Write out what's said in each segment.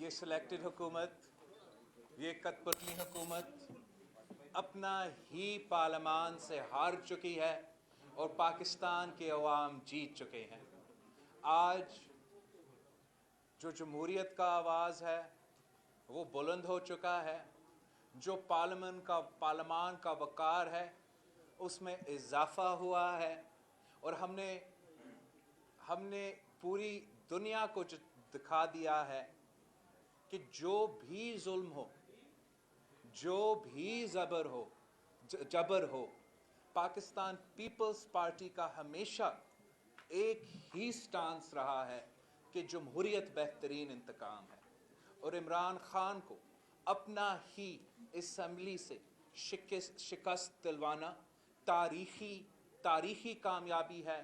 ये सिलेक्टेड हुकूमत, ये कठपुतली हुकूमत अपना ही पार्लियामान से हार चुकी है और पाकिस्तान के अवाम जीत चुके हैं। आज जो जमहूरियत का आवाज़ है वो बुलंद हो चुका है, जो पार्लियामान का वक़ार है उसमें इजाफ़ा हुआ है और हमने पूरी दुनिया को दिखा दिया है कि जो भी जुल्म हो, जो भी जबर हो, पाकिस्तान पीपल्स पार्टी का हमेशा एक ही स्टांस रहा है कि जमहूरियत बेहतरीन इंतकाम है और इमरान खान को अपना ही असम्बली से शिकस्त दिलवाना तारीखी कामयाबी है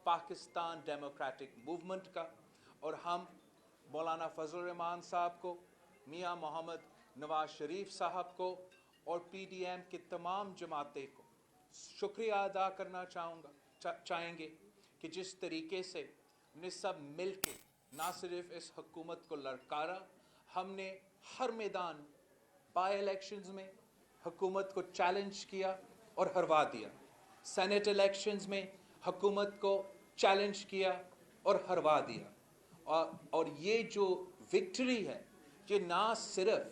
पाकिस्तान डेमोक्रेटिक मूवमेंट का। और हम मौलाना फजल रहमान साहब को, मियां मोहम्मद नवाज शरीफ साहब को और पीडीएम के तमाम जमाते को शुक्रिया अदा करना चाहेंगे कि जिस तरीके से हमने सब मिल के ना सिर्फ इस हुकूमत को ललकारा, हमने हर मैदान बाई इलेक्शंस में हुकूमत को चैलेंज किया और हरवा दिया, सेनेट इलेक्शंस में हुकूमत को चैलेंज किया और हरवा दिया। और ये जो विक्ट्री है कि ना सिर्फ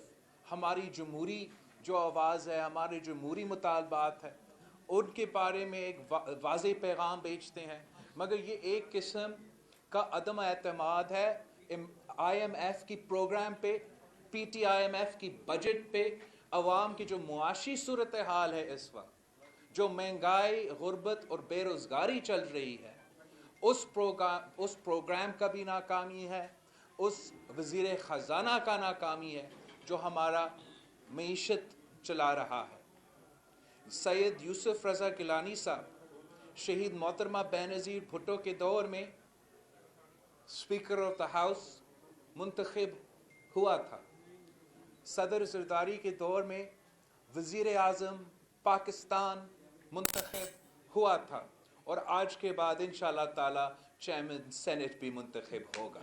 हमारी जमहूरी जो आवाज़ है, हमारे जमहूरी मुतालबात है, उनके बारे में एक वाज़ेह पैगाम बेचते हैं, मगर ये एक किस्म का अदम एतमाद है IMF की प्रोग्राम पे, PTIMF की बजट पे, अवाम की जो मुआशी सूरत हाल है इस वक्त, जो महंगाई, गुर्बत और बेरोज़गारी चल रही है, उस प्रोग्राम का भी नाकामी है, उस वज़ीर ख़ज़ाना का नाकामी है जो हमारा मईशत चला रहा है। सैयद यूसुफ रज़ा गिलानी साहब शहीद मोहतरमा बेनज़ीर भुट्टो के दौर में स्पीकर ऑफ द हाउस मुंतखब हुआ था, सदर ज़रदारी के दौर में वज़ीर आज़म पाकिस्तान मुंतखब हुआ था और आज के बाद इंशाअल्लाह ताला चेयरमैन सेनेट भी मुंतखब होगा।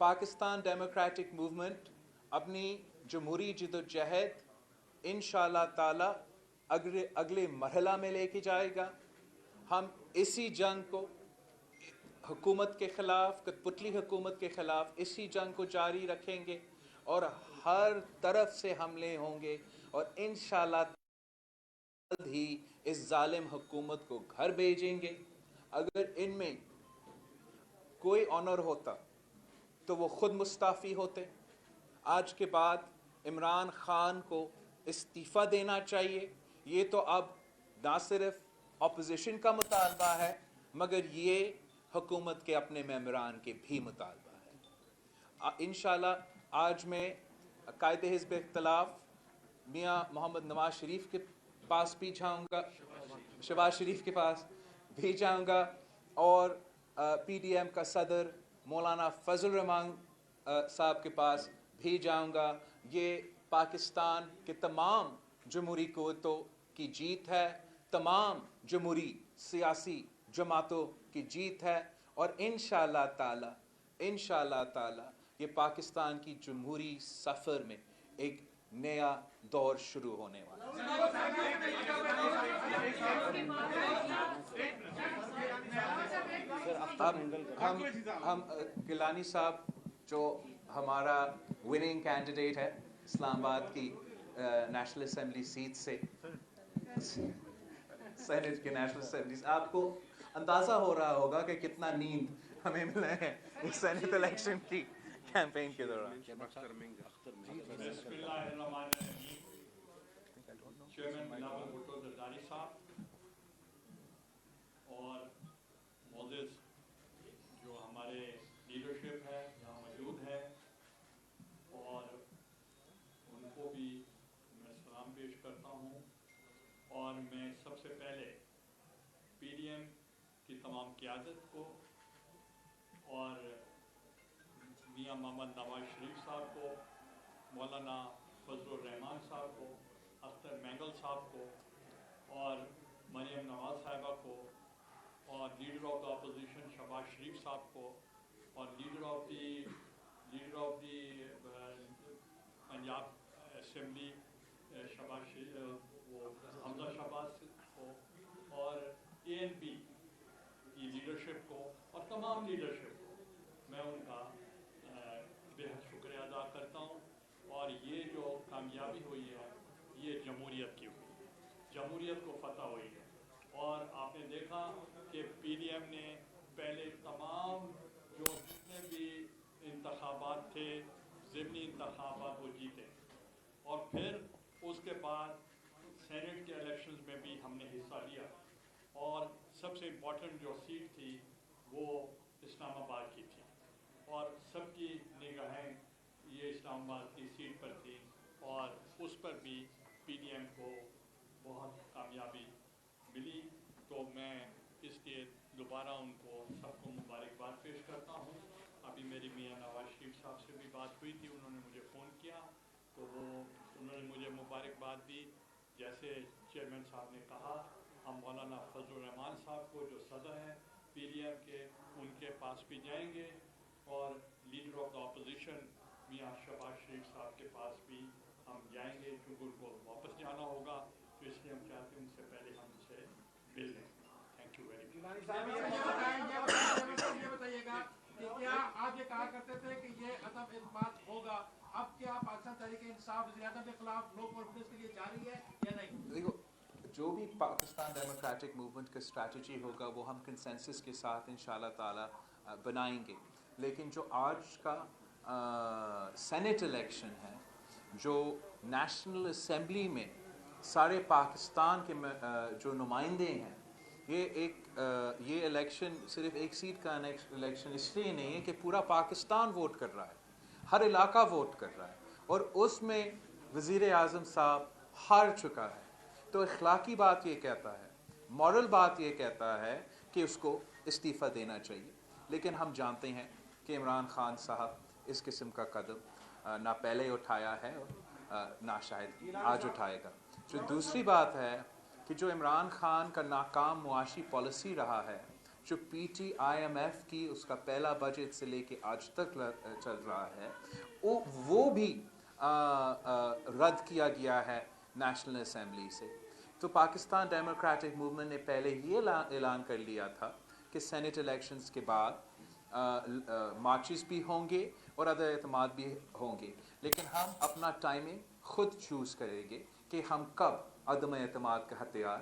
पाकिस्तान डेमोक्रेटिक मूवमेंट अपनी जमहूरी जिद्दोजहद इंशाअल्लाह ताला अगले मरहला में लेके जाएगा। हम इसी जंग को हुकूमत के ख़िलाफ़, कठपुतली हुकूमत के ख़िलाफ़ इसी जंग को जारी रखेंगे और हर तरफ से हमले होंगे और इंशाअल्लाह ही इस जालिम हुकूमत को घर भेजेंगे। अगर इनमें कोई ऑनर होता तो वो खुद मुस्ताफ़ी होते। आज के बाद इमरान खान को इस्तीफ़ा देना चाहिए। ये तो अब ना सिर्फ अपोजिशन का मुतालबा है मगर ये हुकूमत के अपने मेंबरान के भी मुतालबा है। इंशाअल्लाह आज मैं कायदे हिज़्ब इख्तिलाफ़ मियां मोहम्मद नवाज शरीफ के पास भी जाऊँगा, शहबाज शरीफ के पास भी जाऊँगा और PDM का सदर मौलाना फजल रहमान साहब के पास भी जाऊँगा। ये पाकिस्तान के तमाम जमहूरी क़ुव्वतों की जीत है, तमाम जमहूरी सियासी जमातों की जीत है और इंशाअल्लाह ताला ये पाकिस्तान की जमहूरी सफ़र में एक नया दौर शुरू होने वाला है। हम गिलानी साहब जो हमारा विनिंग कैंडिडेट है इस्लामाबाद की नेशनल असेंबली सीट से, सेनेट के नेशनल असेंबली, आपको अंदाज़ा हो रहा होगा कि कितना नींद हमें मिला है इस सेनेट इलेक्शन की कैंपेन के दौरान। चेयरमैन बिलावल भुट्टो ज़रदारी साहब और मोअज़्ज़िज़ जो हमारे लीडरशिप है यहाँ मौजूद है और उनको भी मैं सलाम पेश करता हूँ। और मैं सबसे पहले PDM की तमाम क़यादत को और मियां मोहम्मद नवाज शरीफ साहब को, मौलाना फजल रहमान साहब को, अख्तर मैंगल साहब को और मरियम नवाज साहिबा को और leader of the opposition Shahbaz Sharif Sahab को और leader of the Punjab assembly Shahbaz वो हमजा शहबाज को और ANP की लीडरशिप को और तमाम लीडरशिप को मैं उनका बेहद शुक्रिया अदा करता हूँ। और ये जो कामयाबी हुई है ये जमहूरियत की हुई, जमहूरियत को फतह हुई है। और आपने देखा कि PDM ने पहले तमाम जो जितने भी इंतखाबात थे, ज़िमनी इंतखाबात, वो जीते। और फिर उसके बाद सेनेट के इलेक्शंस में भी हमने हिस्सा लिया और सबसे इम्पोर्टेंट जो सीट थी वो इस्लामाबाद की थी और सबकी निगाहें ये इस्लामाबाद की सीट पर थी और उस पर भी PDM को बहुत कामयाबी मिली। तो मैं इसलिए दोबारा उनको सबको मुबारकबाद पेश करता हूँ। अभी मेरी मियाँ नवाज शरीफ साहब से भी बात हुई थी, उन्होंने मुझे फ़ोन किया तो उन्होंने मुझे मुबारकबाद दी। जैसे चेयरमैन साहब ने कहा, हम मौलाना फजल रहमान साहब को जो सदर हैं PDM के, उनके पास भी जाएंगे और लीडर ऑफ द अपोजिशन मियाँ शहबाज शरीफ साहब के पास भी हम जाएंगे क्योंकि उनको वापस जाना होगा, तो इसलिए हम चाहते हैं उनसे पहले हम उनसे मिल लें। Thank you very much. ये बताइएगा कि क्या आप ये कहा करते थे कि ये अदम इत्मीनान होगा, अब क्या पाकिस्तान तहरीक-ए-इंसाफ वज़ीर-ए-आज़म के खिलाफ लो कॉन्फिडेंस के लिए जा रही है या नहीं? देखो, जो भी पाकिस्तान डेमोक्रेटिक मूवमेंट का स्ट्रैटेजी होगा वो हम कंसेंसस के साथ इंशाल्लाह ताला बनाएंगे। लेकिन जो आज का सेनेट इलेक्शन है, जो नेशनल असेंबली में सारे पाकिस्तान के जो नुमाइंदे हैं, ये इलेक्शन सिर्फ एक सीट का इलेक्शन इसलिए नहीं है कि पूरा पाकिस्तान वोट कर रहा है, हर इलाका वोट कर रहा है और उसमें वज़ीर आज़म साहब हार चुका है। तो अखलाकी बात ये कहता है, मॉरल बात ये कहता है कि उसको इस्तीफ़ा देना चाहिए। लेकिन हम जानते हैं कि इमरान खान साहब इस किस्म का कदम ना पहले उठाया है और ना शायद आज उठाएगा। जो दूसरी बात है कि जो इमरान खान का नाकाम मुआशी पॉलिसी रहा है, जो PT IMF की उसका पहला बजट से लेके आज तक चल रहा है, वो भी रद्द किया गया है नेशनल असेंबली से। तो पाकिस्तान डेमोक्रेटिक मूवमेंट ने पहले ही ऐलान कर लिया था कि सेनेट इलेक्शंस के बाद मार्चेस भी होंगे और अदम एतमाद भी होंगे, लेकिन हम अपना टाइमिंग खुद चूज़ करेंगे कि हम कब अदम एतमाद का हथियार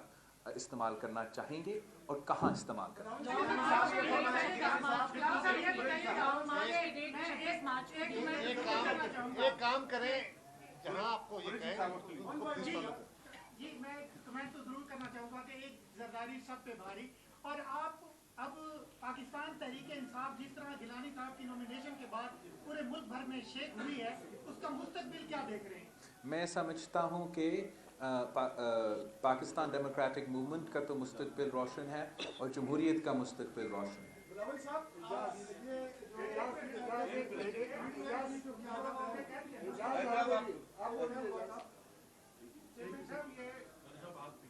इस्तेमाल करना चाहेंगे और कहाँ इस्तेमाल करना एक काम करें जहाँ आपको ये कहें। जी, मैं कमेंट तो जरूर करना चाहूँगा कि एक जरदारी सब पे भारी, और आप अब पाकिस्तान तहरीक-ए-इंसाफ जिस तरह गिलानी साहब की नॉमिनेशन के बाद पूरे मुल्क भर में शेक हुई है, उसका मुस्तकबिल क्या देख रहे हैं? मैं समझता हूँ कि पाकिस्तान डेमोक्रेटिक मूवमेंट का तो मुस्तकबिल रोशन है और जमहूरियत का मुस्तकबिल रोशन है।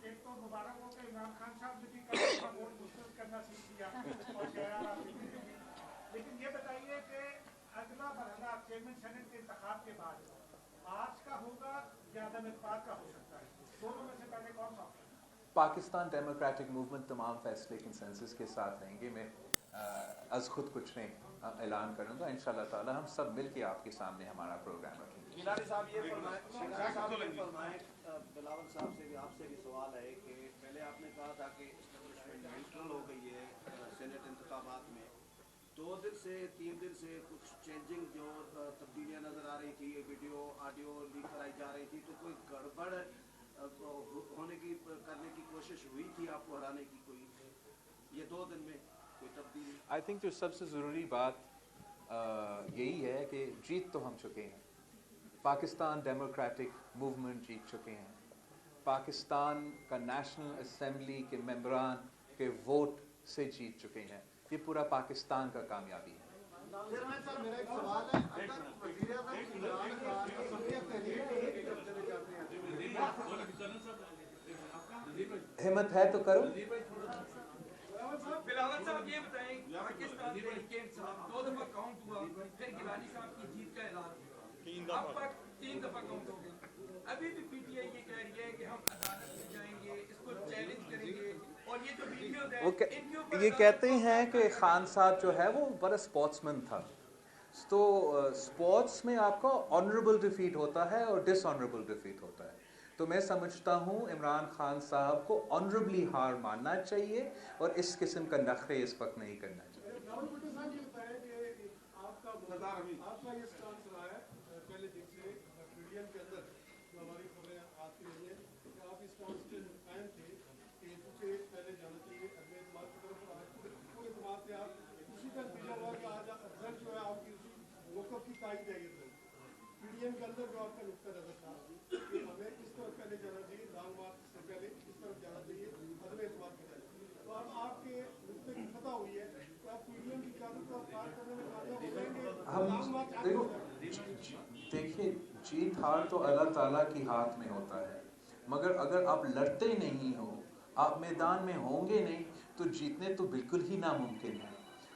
एक तो मुबारक हो कि इमरान खान साहब ने भी वोट मुस्तरद करना सीख लिया और लेकिन ये बताइए कि अगला मरहला चेयरमैन सेनेट के इंतखाब के बाद आज का होगा या अदम इत्मीनान का हो सकता है, दोनों में से पहले कौन सा? पाकिस्तान डेमोक्रेटिक मूवमेंट तमाम फैसले कंसेंसस के साथ लेंगे। मैं आज खुद कुछ नहीं ऐलान करूँगा, इंशाल्लाह ताला हम सब मिल के आपके सामने हमारा प्रोग्राम रखेंगे। गिलानी साहब ये फरमाएं, बिलावल साहब से भी आपसे भी सवाल है कि पहले आपने कहा था कि एस्टेब्लिशमेंट न्यूट्रल हो गई है सेनेट इंतखाबात में, 2 दिन से 3 दिन से कुछ चेंजिंग जो तब्दीलियाँ नज़र आ रही थी, वीडियो ऑडियो लीक कराई जा रही थी, तो कोई गड़बड़ होने की करने की कोशिश हुई थी आपको हराने की, कोई ये 2 दिन में कोई तब्दीली? आई थिंक जो सबसे ज़रूरी बात यही है कि जीत तो हम चुके हैं, पाकिस्तान डेमोक्रेटिक मूवमेंट जीत चुके हैं, पाकिस्तान का नेशनल असेंबली के मेंबरान के वोट से जीत चुके हैं। ये पूरा पाकिस्तान का कामयाबी है। मेरा एक सवाल है, अगर वज़ीर-ए-आज़म इमरान खान हिम्मत है तो करो। बिलावल साहब ये बताएं, पाकिस्तान के इंसान 2 दफा अब तक 3 दफा काउंट हो गया। अभी भी पीटीआई ये कह रही है कि हम अदालत में जाएंगे, इसको चैलेंज करेंगे, और ये जो वीडियोज है इनके ऊपर ये कहते हैं कि खान साहब जो है वो बड़ा स्पोर्ट्समैन था, तो स्पोर्ट्स में आपका ऑनरेबल डिफीट होता है और डिसऑनरेबल डिफीट होता है। तो मैं समझता हूँ इमरान खान साहब को ऑनरेबली हार मानना चाहिए और इस किस्म का नखरे इस वक्त नहीं करना चाहिए। राहुल भट्टो साहब ये बताया कि आपका ये स्टांस रहा है पहले दिन से मीडियम के अंदर जो हमारी खबरें आती रही है कि आप इस स्टांस पे कायम थे कि तुझे पहले जाना चाहिए अगले इतमाद की तरफ, और आज पूरे इतमाद से आप उसी का नतीजा हुआ कि आज रिजल्ट जो है आपकी उसी वक़्त की तारीख है। मीडियम के अंदर जो आपका नुक्ता नजर था कि हमें इस तरफ पहले जाना चाहिए, लॉन्ग मार्च से पहले इस तरफ जाना चाहिए अगले इतमाद के पहले, तो अब आपके नुक्ते की फतह हुई है तो आप पीडीएम की क्यादत को पार करने में कामयाब हो जाएंगे। देखिए, जीत हार तो अल्लाह ताला की हाथ में होता है, मगर अगर आप लड़ते नहीं हो, आप मैदान में होंगे नहीं, तो जीतने तो बिल्कुल ही नामुमकिन है।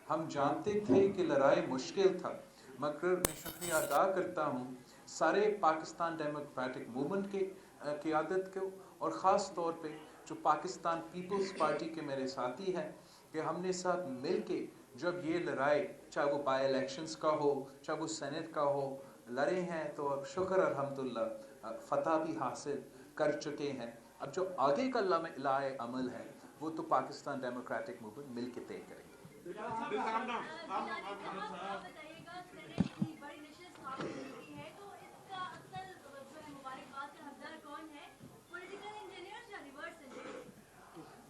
हम जानते थे कि लड़ाई मुश्किल था, मगर मैं शुक्रिया अदा करता हूँ सारे पाकिस्तान डेमोक्रेटिक मूवमेंट के क़ियादत को, और ख़ास तौर पे जो पाकिस्तान पीपल्स पार्टी के मेरे साथी हैं, कि हमने सब मिल के जब ये लड़ाई, चाहे वो बाई इलेक्शंस का हो, चाहे वो सेनेट का हो, लड़े हैं, तो अब शुक्र अल्हम्दुलिल्लाह फ़तह भी हासिल कर चुके हैं। अब जो आगे का लाए अमल है वो तो पाकिस्तान डेमोक्रेटिक मूवमेंट मिल के तय करेंगे।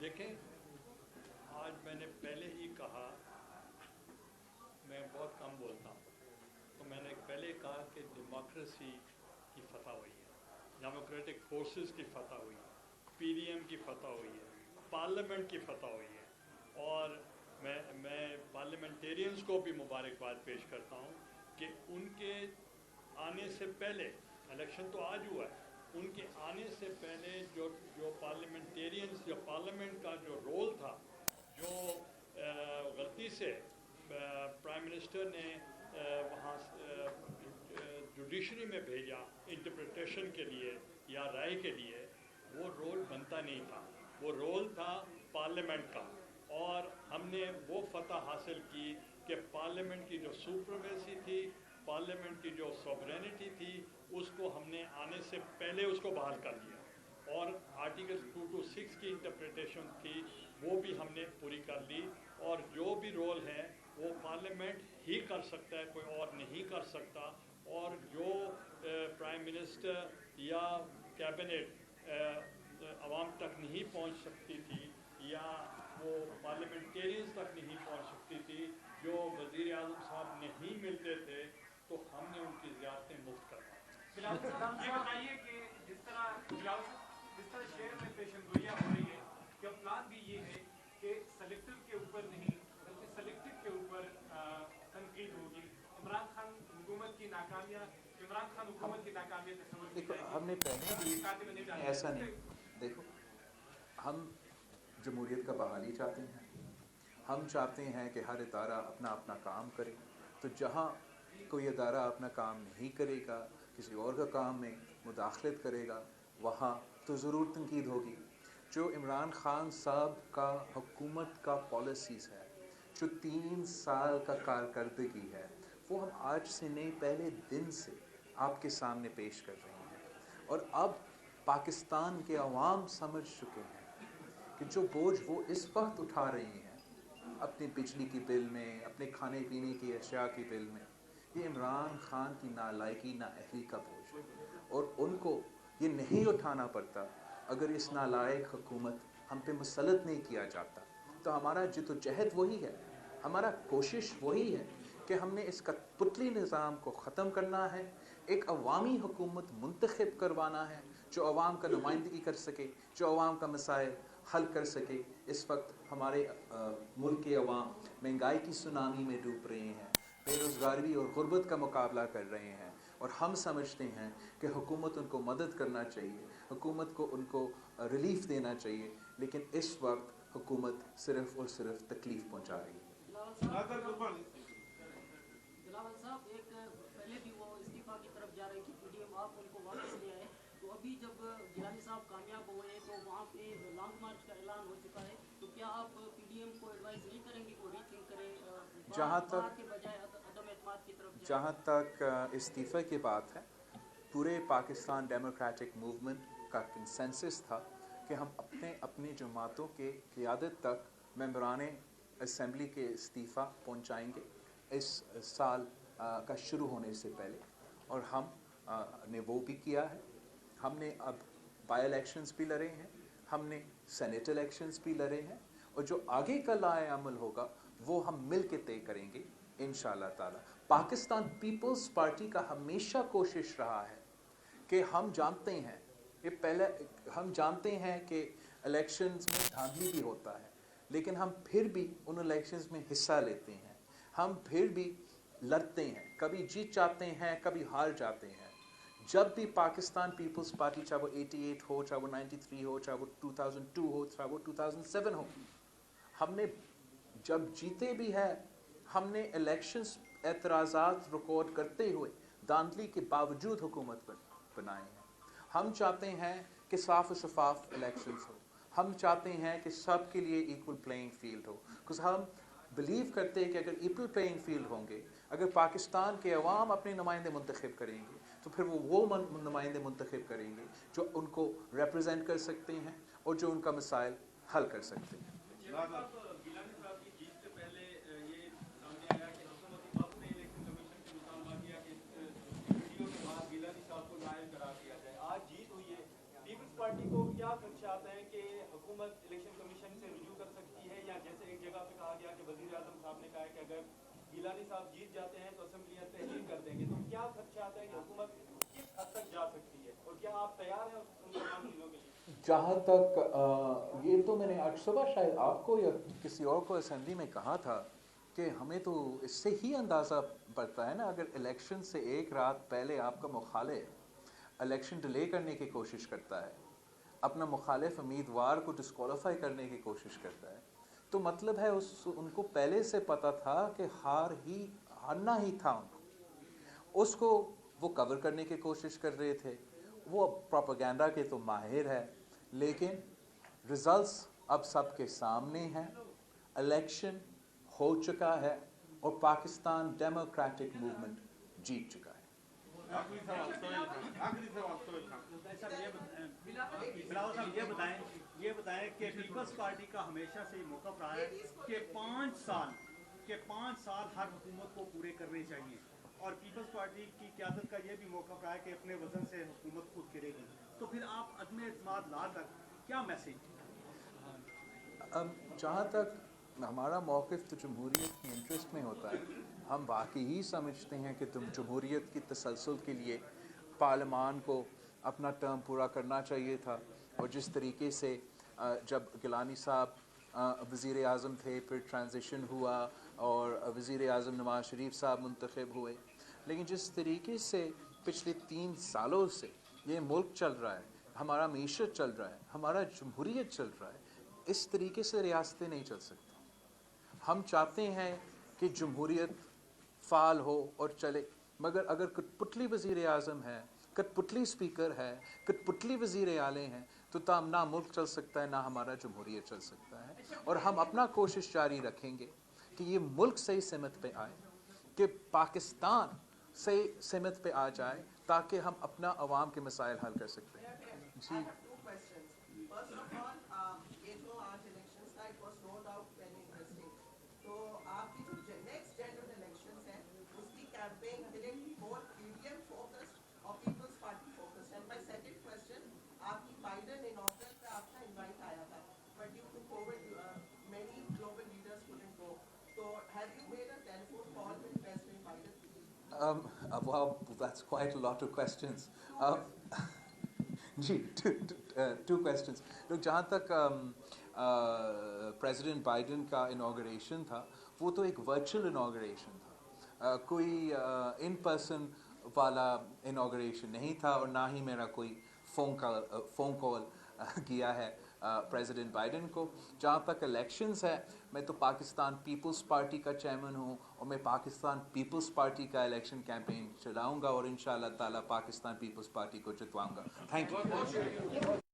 देखें, आज मैंने पहले ही कहा, मैं बहुत कम बोलता हूँ, तो मैंने पहले कहा कि डेमोक्रेसी की फतह हुई है, डेमोक्रेटिक फोर्सेस की फतह हुई है, पीडीएम की फतह हुई है, पार्लियामेंट की फतह हुई है, और मैं पार्लियामेंटेरियंस को भी मुबारकबाद पेश करता हूँ कि उनके आने से पहले, इलेक्शन तो आज हुआ है, उनके आने से पहले जो पार्लियामेंटेरियंस, जो पार्लियामेंट का जो रोल था, जो गलती से प्राइम मिनिस्टर ने वहाँ जुडिशरी में भेजा इंटरप्रिटेशन के लिए या राय के लिए, वो रोल बनता नहीं था, वो रोल था पार्लियामेंट का। और हमने वो फतह हासिल की कि पार्लियामेंट की जो सुपरमेसी थी, पार्लियामेंट की जो सॉवरेनिटी थी, उसको हमने आने से पहले उसको बहाल कर लिया, और आर्टिकल 226 की इंटरप्रिटेशन थी वो भी हमने पूरी कर ली, और जो भी रोल है वो पार्लियामेंट ही कर सकता है, कोई और नहीं कर सकता। और जो प्राइम मिनिस्टर या कैबिनेट आवाम तक नहीं पहुंच सकती थी, या वो पार्लियामेंटेरियंस तक नहीं पहुंच सकती थी, जो वज़ीर आज़म साहब नहीं मिलते थे, तो हमने उनकी ज़ियारतें मुफ्त करवाई। ये बताइए कि जिस तरह शहर में पेशेंगोइयाँ हो रही है, क्या प्लान भी ये है कि सेलेक्टिव के ऊपर नहीं बल्कि सेलेक्टिव के ऊपर तनकीद होगी? इमरान खान हुकूमत की नाकामियाँ देखो, हमने पहले भी ऐसा नहीं, देखो हम जमहूरियत का बहाली चाहते हैं, हम चाहते हैं कि हर इदारा अपना अपना काम करे, तो जहाँ कोई इदारा अपना काम नहीं करेगा, किसी और का काम में मुदाखलत करेगा, वहाँ तो ज़रूर तनकीद होगी। जो इमरान खान साहब का हुकूमत का पॉलिसीज़ है, जो 3 साल का कारकर्दगी है, वो हम आज से नहीं पहले दिन से आपके सामने पेश कर रहे हैं। और अब पाकिस्तान के अवाम समझ चुके हैं कि जो बोझ वो इस वक्त उठा रही हैं अपनी बिजली की बिल में, अपने खाने पीने की अशिया की बिल में, ये इमरान खान की नालायकी नाअहली का बोझ है, और उनको ये नहीं उठाना पड़ता अगर इस नालायक हुकूमत हम पे मुसलत नहीं किया जाता। तो हमारा जिद्दोजहद वही है, हमारा कोशिश वही है कि हमने इस कठपुतली निज़ाम को ख़त्म करना है, एक अवामी हुकूमत मुंतखब करवाना है जो अवाम का नुमाइंदगी कर सके, जो अवाम का मसाइल हल कर सके। इस वक्त हमारे मुल्क के अवाम महंगाई की सुनामी में डूब रहे हैं, बेरोज़गारी और गुर्बत का मुकाबला कर रहे हैं, और हम समझते हैं कि हुकूमत उनको मदद करना चाहिए, हुकूमत को उनको रिलीफ देना चाहिए, लेकिन इस वक्त हुकूमत सिर्फ़ और सिर्फ तकलीफ़ पहुँचा रही है। बिलावल साहब, एक पहले भी वो इस्तीफा की तरफ जा रही थी, आप उनको वापस ले आए, तो अभी जब गिलानी साहब कामयाब हुए तो वहाँ पे लॉन्ग मार्च का ऐलान हो चुका है, तो क्या आप पीडीएम को एडवाइस नहीं करेंगे कि रीथिंक करें, जहाँ तक- बाहर के बजाय अदम एतमाद की तरफ जाएं? जहाँ तक इस्तीफ़े की बात है, पूरे पाकिस्तान डेमोक्रेटिक मूवमेंट का कंसेंसस था कि हम अपने अपनी जमातों के क़ियादत तक मेंबरान असम्बली के इस्तीफ़ा पहुँचाएँगे इस साल का शुरू होने से पहले, और हम ने वो भी किया है। हमने अब बाई इलेक्शंस भी लड़े हैं, हमने सेनेट इलेक्शंस भी लड़े हैं, और जो आगे का लाए अमल होगा वो हम मिल के तय करेंगे इंशाअल्लाह ताला। पाकिस्तान पीपल्स पार्टी का हमेशा कोशिश रहा है कि हम जानते हैं, ये पहले हम जानते हैं कि इलेक्शंस में धांधली भी होता है, लेकिन हम फिर भी उन इलेक्शंस में हिस्सा लेते हैं, हम फिर भी लड़ते हैं, कभी जीत जाते हैं, कभी हार जाते हैं। जब भी पाकिस्तान पीपल्स पार्टी, चाहे वो 88 हो, चाहे वो 93 हो, चाहे वो 2002 हो, चाहे वो 2007 हो, हमने जब जीते भी है, हमने इलेक्शंस एतराज़ात रिकॉर्ड करते हुए धांधली के बावजूद हुकूमत बनाए हैं। हम चाहते हैं कि साफ शफाफ इलेक्शंस हो, हम चाहते हैं कि सब के लिए इक्वल प्लेइंग फील्ड हो, बिकॉज हम बिलीव करते हैं कि अगर इक्वल प्लेइंग फील्ड होंगे, अगर पाकिस्तान के अवाम अपने नुमाइंदे मुंतखब करेंगे, तो फिर वो नुमाइंदे मुंतखब करेंगे जो उनको रिप्रेजेंट कर सकते हैं और जो उनका मसाइल हल कर सकते हैं। गिलानी साहब की जीत से पहले ये सामने आया कि हुकूमती वक्त ने इलेक्शन कमीशन से मुतालबा किया कि वीडियो के बाद गिलानी साहब को नायब करार दिया जाए। आज जीत हुई है, पीपल्स पार्टी को क्या खदशात हैं कि हुकूमत इलेक्शन कमीशन से रिव्यू कर सकती है, या जैसे एक जगह पे कहा गया कि वज़ीर आज़म साहब ने कहा है कि अगर गिलानी साहब जीत जाते हैं तो असेंबलियाँ तहलील कर देंगे, तो क्या खदशात है कि हुकूमत किस हद तक जा सकती है, और क्या आप तैयार हैं उन तमाम चीज़ों के लिए? जहाँ तक ये तो मैंने आज सुबह शायद आपको या किसी और को असेंबली में कहा था कि हमें तो इससे ही अंदाज़ा पड़ता है ना, अगर इलेक्शन से एक रात पहले आपका मुखालिफ इलेक्शन डिले करने की कोशिश करता है, अपना मुखालिफ उम्मीदवार को डिस्क्वालीफाई करने की कोशिश करता है, तो मतलब है उनको पहले से पता था कि हारना ही था उसको वो कवर करने की कोशिश कर रहे थे। वो प्रोपेगेंडा के तो माहिर है, लेकिन रिजल्ट्स अब सबके सामने हैं, इलेक्शन हो चुका है और पाकिस्तान डेमोक्रेटिक मूवमेंट जीत चुका है। आखिरी सवाल बिलावल साहब ये बताएं कि पीपल्स पार्टी का हमेशा से मौक़िफ़ रहा है कि 5 साल हर हुकूमत को पूरे करने चाहिए, और पीपल्स पार्टी की क़यादत का ये भी मौक़िफ़ रहा है कि अपने वज़न से हुकूमत खुद करेगी, तो फिर आप अदम एतमाद ला कर क्या मैसेज? अब जहाँ तक हमारा मौक़िफ़ तो जमहूरियत की इंटरेस्ट में होता है, हम वाकई ही समझते हैं कि तुम जमहूरियत की तसलसल के लिए पार्लियामान को अपना टर्म पूरा करना चाहिए था, और जिस तरीके से जब गिलानी साहब वज़ीर आज़म थे, फिर ट्रांजिशन हुआ और वज़ीर आज़म नवाज़ शरीफ साहब मुंतखब हुए, लेकिन जिस तरीके से पिछले 3 सालों से ये मुल्क चल रहा है, हमारा मीशत चल रहा है, हमारा जमहूरियत चल रहा है, इस तरीके से रियासतें नहीं चल सकती। हम चाहते हैं कि जमहूरियत फ़ाल हो और चले, मगर अगर कठपुतली वज़ीर आज़म है, कठपुतली स्पीकर है, कठपुतली वज़ीर आले हैं, तो ना मुल्क चल सकता है, ना हमारा जमहूरियत चल सकता है। और हम अपना कोशिश जारी रखेंगे कि ये मुल्क सही सिमत पे आए, कि पाकिस्तान सही सिमत पे आ जाए, ताकि हम अपना अवाम के मसाइल हल कर सकते हैं। जी, well, that's quite a lot of questions. Ji, two questions. Look, जहाँ तक प्रेसिडेंट बाइडन का इनॉग्रेशन था, वो तो एक वर्चुअल इनॉग्रेशन था, कोई इन पर्सन वाला इनॉग्रेशन नहीं था, और ना ही मेरा कोई फ़ोन कॉल किया है प्रेसिडेंट बाइडन को। जहाँ तक इलेक्शंस है, मैं तो पाकिस्तान पीपल्स पार्टी का चेयरमैन हूँ और मैं पाकिस्तान पीपल्स पार्टी का इलेक्शन कैंपेन चलाऊँगा और इंशाअल्लाह ताला पाकिस्तान पीपल्स पार्टी को जितवाऊँगा। Thank you.